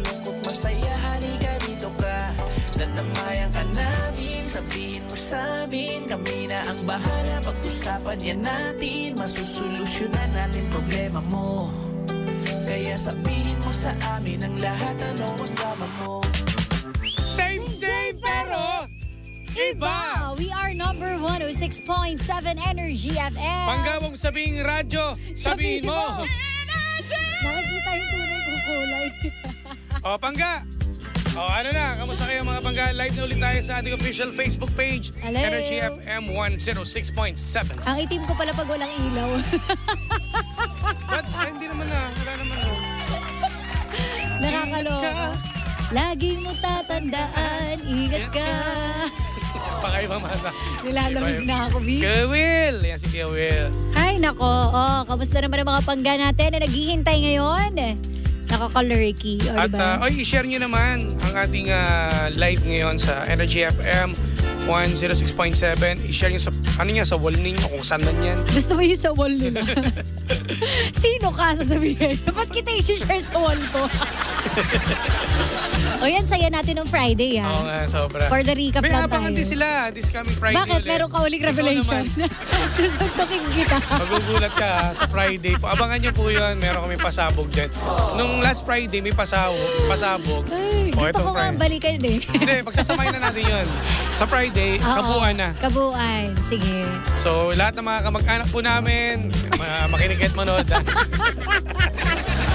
malungkot, masaya, halika dito ka. Tatamayan ka namin, sabihin mo sa amin, kami na ang bahala, pag-usapan yan natin, masusolusyonan natin problema mo. Kaya sabihin mo sa amin ang lahat, ano ang drama mo. Same pero iba! We are number 106.7 Energy FM. Pangga mong sabing radyo, sabihin mo. Nakikita yung tunay kong kulay. O, Pangga. O, ano na, kamusta kayo mga Pangga? Live na ulit tayo sa ating official Facebook page. Hello. Energy FM 106.7. Ang itim ko pala pag walang ilaw. But, hindi naman na. Wala naman no. Nakakaloka. Lagi mo tatandaan, ingat ka. Pakaibang masa. Nilalamig na ako, B. Kuya Will. Yan si Kuya Will. Ay, nako. Oh, kamusta naman ang mga Pangga natin na naghihintay ngayon? Nakaka-lurky. O, At diba? i-share nyo naman ang ating live ngayon sa Energy FM 106.7. I-share nyo sa, sa wall ninyo kung saan man yan. Gusto mo yung sa wall nila? Sino ka sasabihin? Ba't kita i-share sa wall ko? O yan, saya natin ng Friday, ha? Oo nga, sobra. For the recap May lang abangan tayo. din sila this coming Friday. Bakit? Ulit. Meron ka uling revelation? Susuntukin kita. Magugulat ka ha, sa Friday po. Abangan nyo po yun. Meron kami pasabog din. Nung last Friday, may pasabog. Ay, gusto ko nga balikan eh. Hindi, pagsasamahin na natin yun. Sa Friday, kabuuan na. Kabuuan. Sige. So, lahat ng mga kamag-anak po namin, makinig at manood.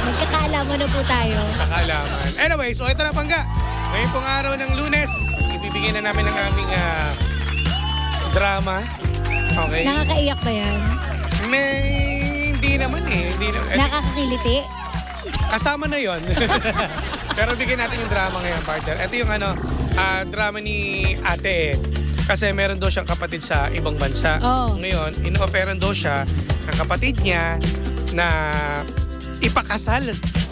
Magkakaalaman na po tayo. Kakaalaman. Anyway, so ito na Pangga. Ngayon pong araw ng Lunes, ibibigay na namin ang aming drama. Okay? Nakakaiyak ba yan? Hindi naman eh. Hindi naman. Nakakakiliti? Kasama na yon. Pero bigyan natin yung drama ngayon, partner. Ito yung drama ni ate. Kasi meron daw siyang kapatid sa ibang bansa. Oh. Ngayon, ino-offeran daw siya ng kapatid niya na ipakasal.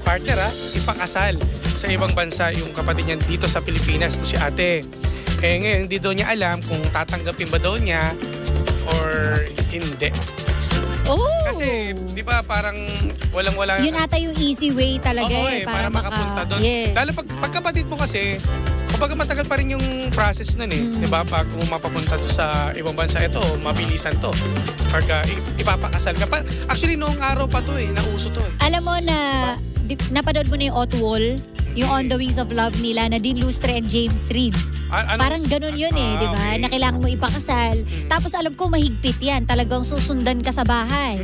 Partner ipakasal sa ibang bansa yung kapatid niya dito sa Pilipinas, to si ate. Ngayon, hindi daw niya alam kung tatanggapin ba daw niya or hindi. Oh! Kasi, di ba, parang walang-wala. Yun ata yung easy way talaga para makapunta doon. Yes. Lalo pagkapatid mo kasi, kumbaga matagal pa rin yung process nun eh. Di ba? Pag kung mapapunta to sa ibang bansa, ito, mabilisan to. Pagka ipapakasal ka pa. Actually, noong araw pa to nauso to eh. Alam mo na, napanood mo na yung Outwall, yung On the Wings of Love nila na Dean Lustre and James Reid. Parang ganun yun eh, di ba? Okay. Na kailangan mo ipakasal. Tapos alam ko mahigpit yan. Talagang susundan ka sa bahay.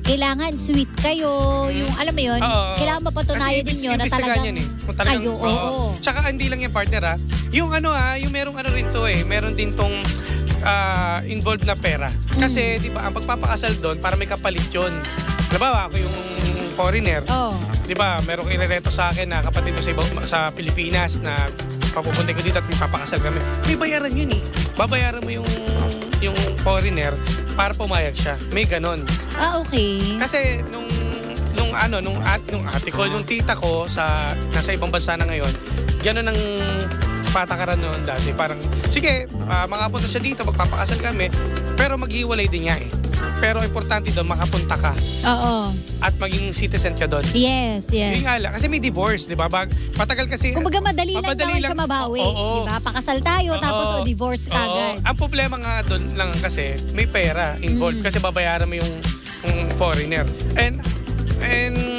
Kailangan sweet kayo. Yung alam mo yun, kailangan mapatunayan ninyo na talagang kayo. Oo. Tsaka hindi lang yung partner Yung yung merong rin to eh. Meron din tong involved na pera. Kasi di ba ang pagpapakasal doon para may kapalit yun. Halimbawa ako yung foreigner. Di ba, merong irereto sa akin na kapatid ko sa Pilipinas na papupunta ko dito at magpapakasal kami. May bayaran yun eh. Babayaran mo yung foreigner para pumayag siya. May ganon. Okay. Kasi nung ate ko, yung tita ko nasa ibang bansa na ngayon, ganon ang patakaran noon dati. Parang, sige, makapunta siya dito, magpapakasal kami, pero maghiwalay din niya eh. Pero importante doon, makapunta ka. Oo. At maging citizen ka doon. Yes. Yung nga lang, kasi may divorce, di ba? Matagal kasi. Kumbaga madali lang naman siya mabawi. Di ba? Pakasal tayo, tapos divorce ka agad. Ang problema nga doon lang kasi, may pera involved. Kasi babayaran mo yung foreigner. And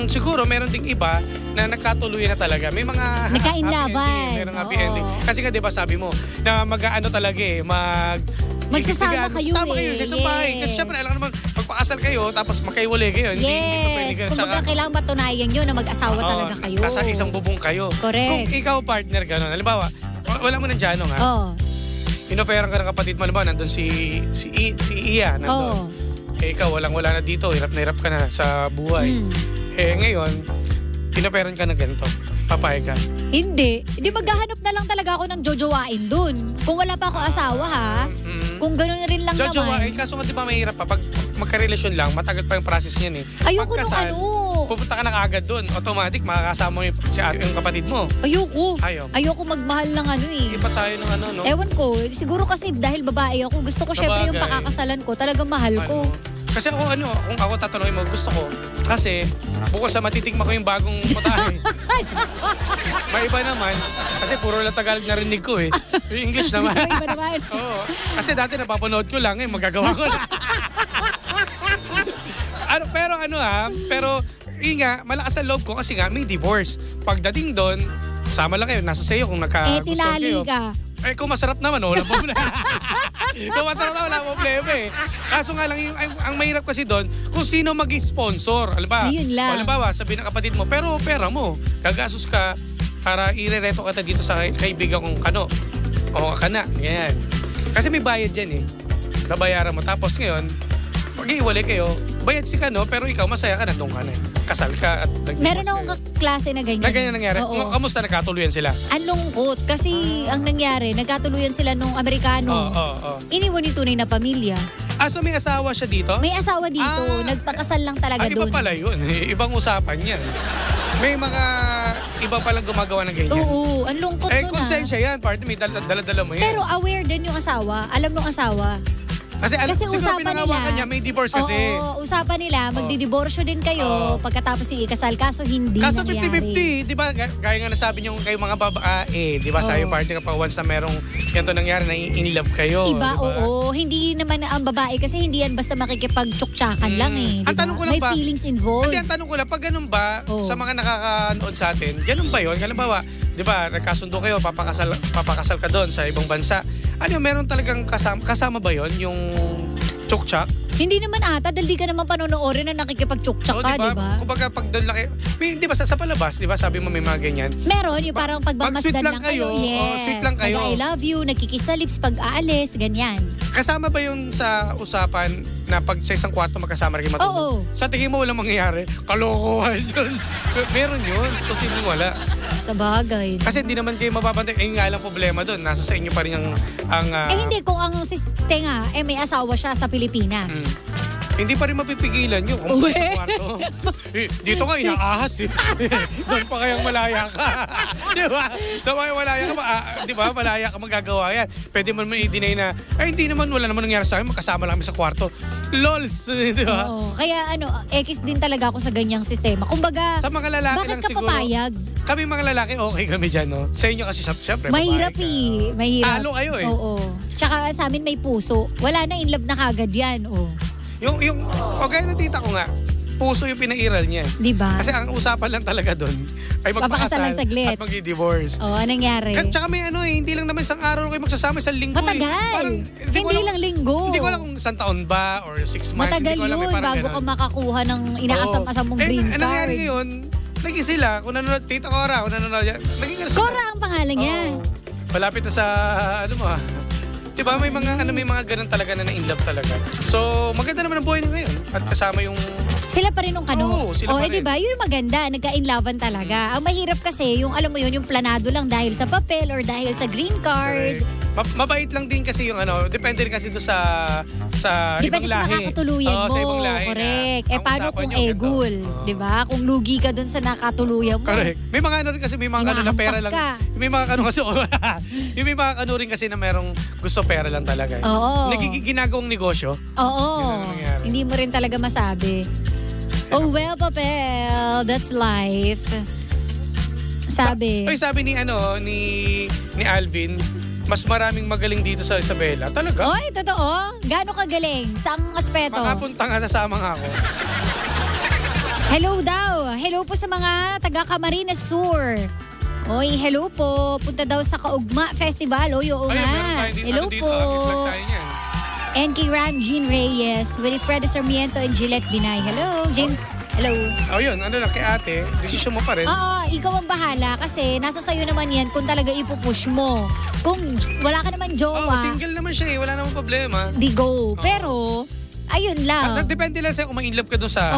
siguro, meron ding iba na nagkatuluyan na talaga. May mga nagka-inlaban. Merong happy ending. Kasi nga, di ba, sabi mo, na mag-ano talaga eh, magsasama kayo Sama kayo sa isang bahay. Kasi syempre, alam naman, magpakasal kayo, tapos magkaiwalay kayo. Yes. Hindi pa pwede ganun. Kumbaga, kailangan matunayan nyo na mag-asawa talaga kayo. Nasa isang bubong kayo. Correct. Kung ikaw partner gano'n, halimbawa, wala mo ng dyanong inoferan ka ng kapatid mo, halimbawa, nandun si Iya, nandun. Ikaw, walang-wala na dito, hirap na hirap ka na sa buhay. Ngayon, inoferan ka na ganito. Papayag ka? Hindi. Hindi, maghahanap na lang talaga ako ng jojowain dun. Kung wala pa ako asawa kung gano'n rin lang naman. Kaso nga di ba mahirap pa, pag magkarelasyon lang, matagal pa yung process niyan eh. Ayoko nung pupunta ka na kaagad dun, automatic, makakasama mo yung kapatid mo. Ayoko magmahal ng Hindi pa tayo ng no? Ewan ko, siguro kasi dahil babae ako, gusto ko syempre yung pakakasalan ko, talagang mahal ko. Kasi ako kung ako tatanungin mo, gusto ko. Kasi bukod sa matitikma ko yung bagong putahe. May iba naman. Kasi puro lang Tagalog narinig ko eh. Yung English naman. Gusto mo iba naman? Oo. Kasi dati napapanood ko lang magagawa ko na. Pero yun nga, malakas ang loob ko kasi nga may divorce. Pagdating doon, sama lang kayo, nasa sayo kung nagkagustuhan tinali kayo. ka. Kung masarap naman, wala problema. Kung masarap naman, wala problema eh. Kaso nga lang, ang mahirap kasi doon, kung sino mag-sponsor. Ayun lang. Halimbawa, sabihin ng kapatid mo, pero pera mo, gagastos ka para irereto ka dito sa kaibigan kong kano. O kana, ganyan. Kasi may bayad dyan eh. Nabayaran mo. Tapos ngayon, pag-iwalay kayo, bayad si kano, pero ikaw masaya ka, nandun ka na eh. Kasal ka at Meron akong klase na ganyan. Na ganyan nangyari? Oo. Kamusta nagkatuluyan sila? Ang lungkot kasi ang nangyari, nagkatuluyan sila nung Amerikano. Iniwan yung tunay na pamilya. So may asawa siya dito? May asawa dito, nagpakasal lang talaga iba doon. pala yun. Ibang usapan yan. May mga iba palang gumagawa ng ganyan. Oo, ang lungkot nun konsensya yan. Partner, may dala-dala mo yan. Pero aware din yung asawa. Alam nung asawa. Kasi usapan nila, niya, may divorce kasi. Oo, usapan nila, magdidiborsyo din kayo pagkatapos yung ikasal. Kaso hindi Kaso nangyari. 50-50, di ba? Gaya nga nasabi niyo kayo mga babae, di ba? Sa yung partner kapag once na merong ganito nangyari na in love kayo. Iba, diba? oo. Hindi naman ang babae kasi hindi yan basta makikipag-tsuktsakan lang eh. Ang tanong ko lang may ba? feelings involved. Hindi, ang tanong ko lang, pag ganun ba, sa mga nakakanood sa atin, ganun ba yun? Halimbawa, di ba, nagkasundo kayo, papakasal ka doon sa ibang bansa. Meron talagang kasama ba yun? Yung tsuktsak? Hindi naman ata, dahil di ka naman panonoorin na nakikipag-tsuktsak ka, di ba? Kumbaga pag doon laki, di ba sa palabas, di ba sabi mo may mga ganyan? Meron, yung parang pagmamasdan lang kayo. Yes. Sweet lang kayo. I love you, nagkikiss sa lips pag aalis, ganyan. Kasama ba yun sa usapan na pag sa isang kwarto magkasama rin matulog? Oo. Sa tingin mo walang mangyayari? Kalokohan yun. Meron yun. Posibleng wala. Sa bagay. Kasi hindi naman kayo mababantay. Nga lang problema doon. Nasa sa inyo pa rin ang hindi, kung ang tenga, may asawa siya sa Pilipinas. Hindi pa rin mapipigilan yun. Kung sa kwarto. Dito ka, inaahas eh. Doon pa kayang malaya ka. Di ba? Doon pa kayang malaya ka. Di ba? Malaya ka magagawa yan. Pwede mo naman i-deny na, hindi naman, wala naman nangyari sa akin. Magkasama lang kami sa kwarto. Lols. Di ba? Oo. Kaya ekis din talaga ako sa ganyang sistema. Kumbaga, sa mga lalaki bakit lang ka siguro. papayag? Kami mga lalaki, okay kami dyan, no? Sa inyo kasi, syempre, mahirap eh. Mahirap. Talo kayo eh. Oo. Tsaka sa amin may puso. Wala na, in love na kagad yan. Oo. Gaya ng tita ko nga, puso yung pinairal niya. Diba? Kasi ang usapan lang talaga doon ay magpakasal lang saglit. at mag-divorce. Oo, anong nangyari? Tsaka may hindi lang naman isang araw kayo magsasama, isang linggo. Matagal. Hindi lang linggo. Hindi ko alam kung isang taon ba or 6 months. Matagal hindi ko alam, yun bago ka makakuha ng inaasam-asam mong green card. Nangyari ngayon, naging sila, kung nanonood, Tita Cora, kung nanonood yan, naging sila. Cora ang pangalan niya. Malapit na sa, diba, may mga ganun talaga na in love talaga. So, maganda naman ang buhay niya ngayon. At kasama yung... Sila pa rin nung kano. Oo, sila pa rin. Diba? Yun maganda. Nagka-inlovean talaga. Ang mahirap kasi, yung alam mo yun, yung planado lang dahil sa papel or dahil sa green card. Mabait lang din kasi yung depende rin kasi doon sa ibang depende sa lahi. nakakatuluyan mo. Sa ibang lahi. Correct. Ang Paano usapan kung nyo, egul? Diba? Kung lugi ka doon sa nakatuluyan mo. Correct. May mga rin kasi, may mga na pera lang. May mga kasi, may mga rin kasi na merong gusto pera lang talaga. Oo. Ginagawang negosyo. Oo. Hindi mo rin talaga masabi. Oh well, Papel, that's life. Sabi ni Alvin, mas maraming magaling dito sa Isabela. Talaga? Oy, totoo? Gaano kagaling? Saang aspeto? Makapunta nga, sasama nga ako. Hello daw. Hello po sa mga taga Camarines Sur. Oy, hello po. Punta daw sa Kaugma Festival. Oy, oo nga. Hello po. And kay Ram Jean Reyes, Winifred Sarmiento and Gillette Binay. Hello, James. Hello. Yun. Kay ate, desisyon mo pa rin. Oo, ikaw ang bahala kasi nasa sayo naman yan kung talaga ipupush mo. Kung wala ka naman jowa. Single naman siya eh. Wala namang problema. Di go. Pero, ayun lang. Depende lang sa'yo kung ma-inlove ka doon sa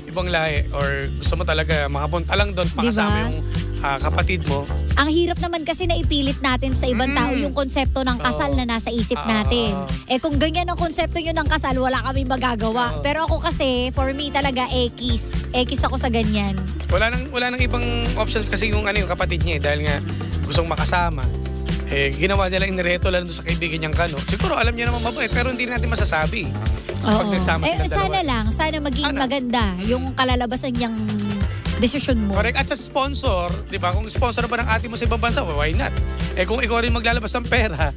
ibang lahi or gusto mo talaga makapunta lang doon pakasama yung kapatid mo. Ang hirap naman kasi na ipilit natin sa ibang tao yung konsepto ng kasal na nasa isip natin. Kung ganyan ang konsepto nyo ng kasal, wala kami magagawa. Pero ako kasi, for me talaga, ekis ako sa ganyan. Wala nang ibang option kasi yung kapatid niya dahil nga gustong makasama. Ginawa nila inireto lang doon sa kaibigan niyang kano. Siguro alam niya naman mabait pero hindi natin masasabi. Pag nagsama sila sana lang, sana maging maganda yung kalalabasan niyang desisyon mo. Correct. At sa sponsor, di ba? Kung sponsor ba ng ate mo sa ibang bansa, why not? Kung ikaw rin maglalabas ng pera,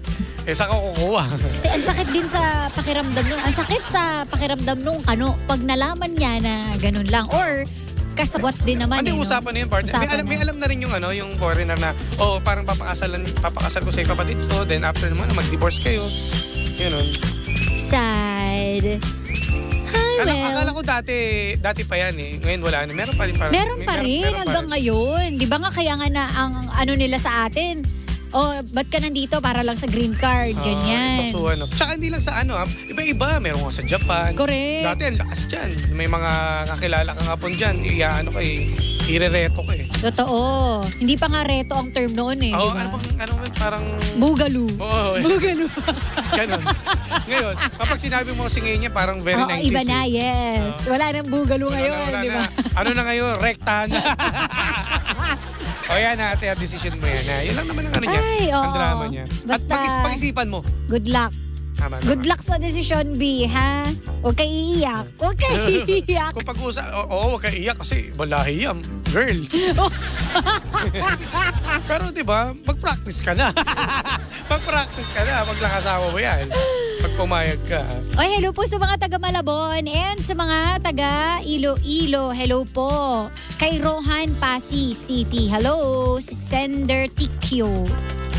saan ka kukuha? Kasi ang sakit din sa pakiramdam nung, pag nalaman niya na ganun lang. Or, kasabot din naman. Usapan na yun, partner. May alam na rin yung yung foreigner na, parang papakasal ko sa kapatid ko, then after naman, mag-divorce kayo. Yun. Sad. Akala ko dati pa yan eh. Ngayon wala na. Meron pa rin. Meron pa rin hanggang ngayon. Di ba nga kaya nga na ang nila sa atin, ba't ka nandito para lang sa green card? Ganyan. Tsaka hindi lang sa iba-iba. Meron nga sa Japan. Correct. Dati ang lakas dyan. May mga kakilala kang hapon dyan. Irereto ka eh. Totoo. Hindi pa nga reto ang term noon eh. Diba? Parang... Bugaloo. Oo. Bugaloo. Ganon. Ngayon, kapag sinabi mo kasi ngayon niya, parang very 90s. Iba na, yes. Wala nang bugaloo ngayon, di ba? Ano na ngayon? Rekta na. Yan ate, decision mo yan. Yun lang naman ang niya. Ang drama niya. Basta, at pag-isipan mo. Good luck. Tama. Good luck sa decision B, ha? Huwag kayo iiyak. Huwag kayo iiyak. Kung pag-usap, huwag kayo iiyak kasi balahi yan. Girl. Pero diba, mag-practice ka na. Mag-practice ka na. Maglakasawa mo yan. Pag pumayag ka. Hello po sa mga taga Malabon and sa mga taga Iloilo. Hello po. Kay Rohan Pasig City. Hello. Si Sender Tikyo.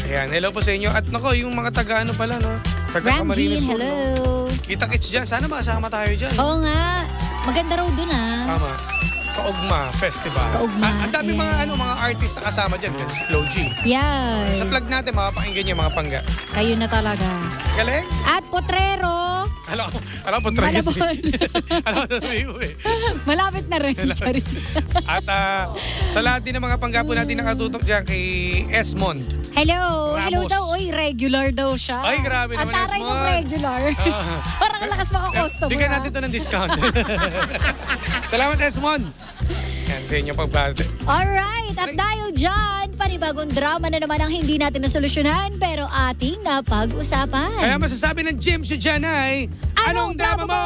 Ayan, hello po sa inyo. At nako, yung mga taga pala, no? Ramjin, hello. Kita-kits dyan. Sana makasama tayo dyan. Oo nga. Maganda raw dun, Tama. Kaugma Festival. Ang dami mga artist na kasama dyan. Si Flo G. Yes. Sa vlog natin, mapapakinggan niya mga pangga. Kayo na talaga. Galing? At Potrero. Alam po, Potrero. Malapit na rin. At sa lahat din ng mga pangga po natin nakatutok dyan kay Esmond. Hello. Ramos. Hello daw. Regular daw siya. Ay, grabe naman, Esmond. Ang taray ng regular. Parang lakas maka-customer. Bigyan natin to ng discount. Salamat, Esmond. Yan sa inyo pagbate. Alright. At dahil dyan, panibagong drama na naman ang hindi natin nasolusyonan pero ating napag-usapan. Kaya masasabi ng Jim si Jan ay, anong drama mo?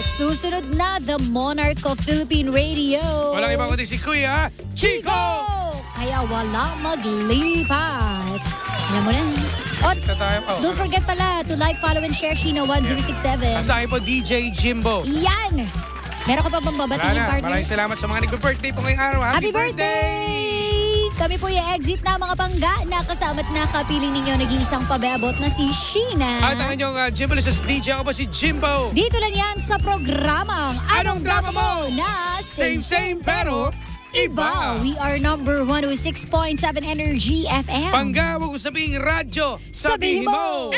Susunod na The Monarch of Philippine Radio. Walang iba kundi si Kuya Chico! Kaya walang maglilipat. Alam mo na. Don't forget pala to like, follow, and share Sheena 1067. Sa akin po, DJ Jimbo. Yan! Meron ka pa bang babatiin, partner? Maraming salamat sa mga nag-birthday po ngayong araw. Happy birthday! Kami po yung exit na mga pangga na kasama't nakapiling ninyo nag-iisang pababot na si Sheena. At ang inyong Jimbo Liz's DJ, ako ba si Jimbo? Dito lang yan sa programang Anong Drama Mo? Na same pero iba. We are number 106.7 Energy FM. Pangga, wag ko sabihing radyo, sabihin mo!